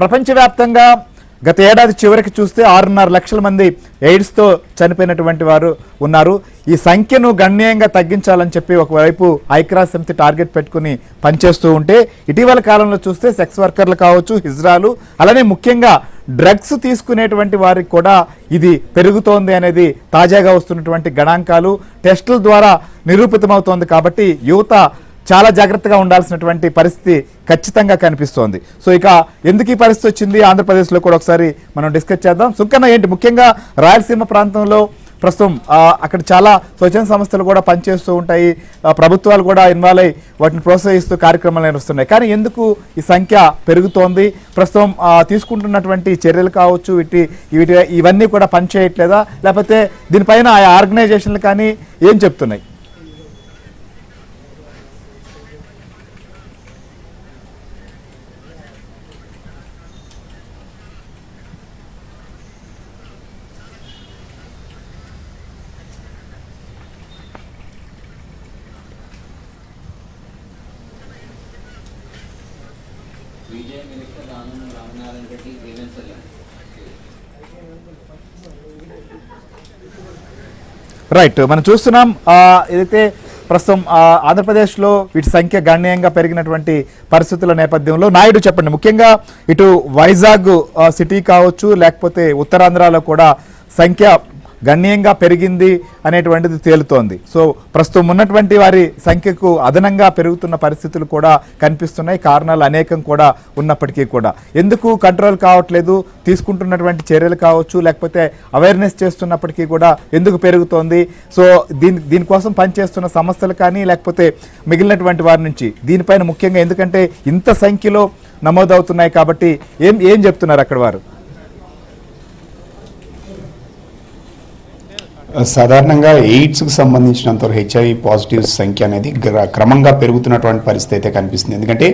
ప్రపంచవ్యాప్తంగా గత ఏడాది చివరికి చూస్తే 6.5 లక్షల మంది ఎయిడ్స్తో చనిపోయినటువంటి వారు ఉన్నారు. ఈ సంఖ్యను గణనీయంగా తగ్గించాలని చెప్పి ఒకవైపు ఐక్యరాజ్య సమితి టార్గెట్ పెట్టుకుని పనిచేస్తూ ఉంటే, ఇటీవల కాలంలో చూస్తే సెక్స్ వర్కర్లు కావచ్చు, హిజ్రాలు, అలానే ముఖ్యంగా డ్రగ్స్ తీసుకునేటువంటి వారికి కూడా ఇది పెరుగుతోంది అనేది తాజాగా వస్తున్నటువంటి గణాంకాలు, టెస్టుల ద్వారా నిరూపితమవుతోంది. కాబట్టి యువత చాలా జాగ్రత్తగా ఉండాల్సినటువంటి పరిస్థితి ఖచ్చితంగా కనిపిస్తోంది. సో ఇక ఎందుకు ఈ పరిస్థితి వచ్చింది ఆంధ్రప్రదేశ్లో కూడా ఒకసారి మనం డిస్కస్ చేద్దాం. సుంకన్న, ఏంటి ముఖ్యంగా రాయలసీమ ప్రాంతంలో ప్రస్తుతం అక్కడ చాలా స్వచ్ఛంద సంస్థలు కూడా పనిచేస్తూ ఉంటాయి, ప్రభుత్వాలు కూడా ఇన్వాల్వ్ అయ్యి వాటిని ప్రోత్సహిస్తూ కార్యక్రమాలు నిర్వహిస్తున్నాయి. కానీ ఎందుకు ఈ సంఖ్య పెరుగుతోంది? ప్రస్తుతం తీసుకుంటున్నటువంటి చర్యలు కావచ్చు, ఇవన్నీ కూడా పనిచేయట్లేదా, లేకపోతే దీనిపైన ఆయా ఆర్గనైజేషన్లు కానీ ఏం చెప్తున్నాయి? రైట్, మనం చూస్తున్నాం ఏదైతే ప్రస్తుతం ఆంధ్రప్రదేశ్లో వీటి సంఖ్య గణనీయంగా పెరిగినటువంటి పరిస్థితుల నేపథ్యంలో నాయుడు చెప్పండి, ముఖ్యంగా ఇటు వైజాగ్ సిటీ కావచ్చు, లేకపోతే ఉత్తరాంధ్రలో కూడా సంఖ్య గణనీయంగా పెరిగింది అనేటువంటిది తేలుతోంది. సో ప్రస్తుతం ఉన్నటువంటి వారి సంఖ్యకు అదనంగా పెరుగుతున్న పరిస్థితులు కూడా కనిపిస్తున్నాయి. కారణాలు అనేకం కూడా ఉన్నప్పటికీ కూడా ఎందుకు కంట్రోల్ కావట్లేదు, తీసుకుంటున్నటువంటి చర్యలు కావచ్చు, లేకపోతే అవేర్నెస్ చేస్తున్నప్పటికీ కూడా ఎందుకు పెరుగుతోంది? సో దీనికోసం పనిచేస్తున్న సంస్థలు కానీ, లేకపోతే మిగిలినటువంటి వారి నుంచి దీనిపైన ముఖ్యంగా, ఎందుకంటే ఇంత సంఖ్యలో నమోదవుతున్నాయి కాబట్టి ఏం చెప్తున్నారు అక్కడ వారు? సాధారణంగా ఎయిడ్స్కి సంబంధించినంతవరకు హెచ్ఐవి పాజిటివ్ సంఖ్య అనేది క్రమంగా పెరుగుతున్నటువంటి పరిస్థితి అయితే కనిపిస్తుంది. ఎందుకంటే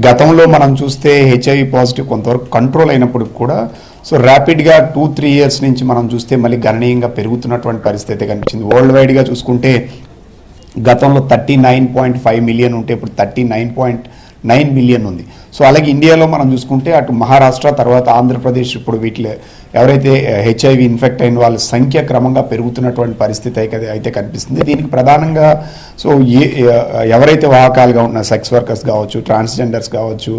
గతంలో మనం చూస్తే హెచ్ఐవి పాజిటివ్ కొంతవరకు కంట్రోల్ అయినప్పుడు కూడా సో ర్యాపిడ్గా 2-3 ఇయర్స్ నుంచి మనం చూస్తే మళ్ళీ గణనీయంగా పెరుగుతున్నటువంటి పరిస్థితి అయితే కనిపించింది. వరల్డ్ వైడ్గా చూసుకుంటే గతంలో 39.5 మిలియన్ ఉంటే ఇప్పుడు 39.9 మిలియన్ ఉంది. సో అలాగే ఇండియాలో మనం చూసుకుంటే అటు మహారాష్ట్ర తర్వాత ఆంధ్రప్రదేశ్ ఇప్పుడు వీటిలో ఎవరైతే హెచ్ఐవి ఇన్ఫెక్ట్ అయిన వాళ్ళ సంఖ్య క్రమంగా పెరుగుతున్నటువంటి పరిస్థితి అయితే కనిపిస్తుంది. దీనికి ప్రధానంగా సో ఎవరైతే వాహకాలుగా ఉన్న సెక్స్ వర్కర్స్ కావచ్చు, ట్రాన్స్జెండర్స్ కావచ్చు,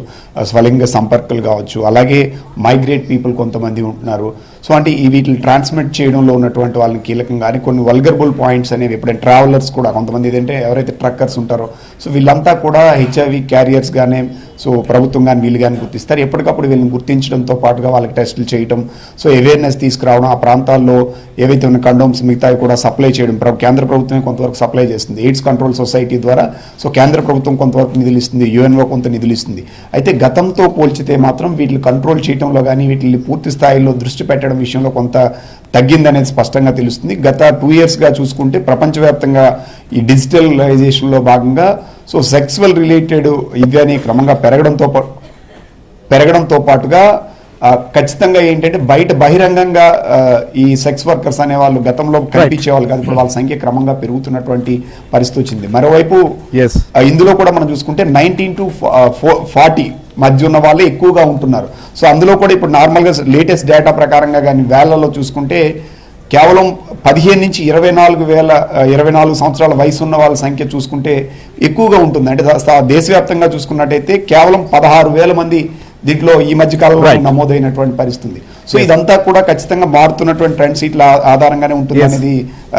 స్వలింగ సంపర్కులు కావచ్చు, అలాగే మైగ్రేట్ పీపుల్ కొంతమంది ఉంటున్నారు. సో అంటే వీటిని ట్రాన్స్మిట్ చేయడంలో ఉన్నటువంటి వాళ్ళని కీలకంగా కొన్ని వల్గరబుల్ పాయింట్స్ అనేవి ఎప్పుడైనా ట్రావెలర్స్ కూడా కొంతమంది ఏంటంటే ఎవరైతే ట్రక్కర్స్ ఉంటారో సో వీళ్ళంతా కూడా హెచ్ఐవి క్యారియర్స్గానే సో ప్రభుత్వం కానీ వీళ్ళు కానీ గుర్తిస్తారు. ఎప్పటికప్పుడు వీళ్ళని గుర్తించడంతో పాటుగా వాళ్ళకి టెస్టులు చేయడం, సో అవేర్నెస్ తీసుకురావడం, ఆ ప్రాంతాల్లో ఏవైతే ఉన్న కండోమ్స్ మిగతావి కూడా సప్లై చేయడం. కేంద్ర ప్రభుత్వమే కొంతవరకు సప్లై చేస్తుంది. ఎయిడ్స్ కంట్రోల్ సొసైటీ ద్వారా సో కేంద్ర ప్రభుత్వం కొంతవరకు నిధులు ఇస్తుంది, యుఎన్ఓ కొంత నిధులు ఇస్తుంది. అయితే గతంతో పోల్చితే మాత్రం వీటిని కంట్రోల్ చేయడంలో కానీ వీటిని పూర్తి స్థాయిలో దృష్టి పెట్టడం విషయంలో కొంత తగ్గిందనేది స్పష్టంగా తెలుస్తుంది. గత 2 ఇయర్స్గా చూసుకుంటే ప్రపంచవ్యాప్తంగా ఈ డిజిటలైజేషన్లో భాగంగా సో సెక్సువల్ రిలేటెడ్ ఇవన్నీ క్రమంగా పెరగడంతో పాటుగా ఖచ్చితంగా ఏంటంటే బయట బహిరంగంగా ఈ సెక్స్ వర్కర్స్ అనే వాళ్ళు గతంలో కనిపించేవాళ్ళు కాదు, ఇప్పుడు వాళ్ళ సంఖ్య క్రమంగా పెరుగుతున్నటువంటి పరిస్థితి వచ్చింది. మరోవైపు ఇందులో కూడా మనం చూసుకుంటే 19 to 40 మధ్య ఉన్న వాళ్ళే ఎక్కువగా ఉంటున్నారు. సో అందులో కూడా ఇప్పుడు నార్మల్గా లేటెస్ట్ డేటా ప్రకారంగా కానీ వేళ్లలో చూసుకుంటే కేవలం 15 నుంచి 24 సంవత్సరాల వయసు ఉన్న వాళ్ళ సంఖ్య చూసుకుంటే ఎక్కువగా ఉంటుంది. అంటే దేశవ్యాప్తంగా చూసుకున్నట్టయితే కేవలం 16,000 మంది దీంట్లో ఈ మధ్య కాలంలో నమోదైనటువంటి పరిస్థితి. సో ఇదంతా కూడా ఖచ్చితంగా మారుతున్నటువంటి ట్రెండ్స్ ఇట్లా ఆధారంగానే ఉంటుంది అనేది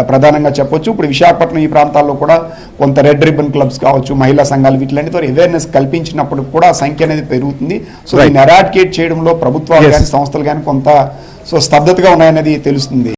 ప్రధానంగా చెప్పొచ్చు. ఇప్పుడు విశాఖపట్నం ఈ ప్రాంతాల్లో కూడా కొంత రెడ్ రిబ్బన్ క్లబ్స్ కావచ్చు, మహిళా సంఘాలు వీటితో అవేర్నెస్ కల్పించినప్పుడు కూడా సంఖ్య అనేది పెరుగుతుంది. సో దీన్ని ఎరాడికేట్ చేయడంలో ప్రభుత్వాలు కానీ సంస్థలు కానీ కొంత సో స్తబ్దతగా ఉన్నాయనేది తెలుస్తుంది.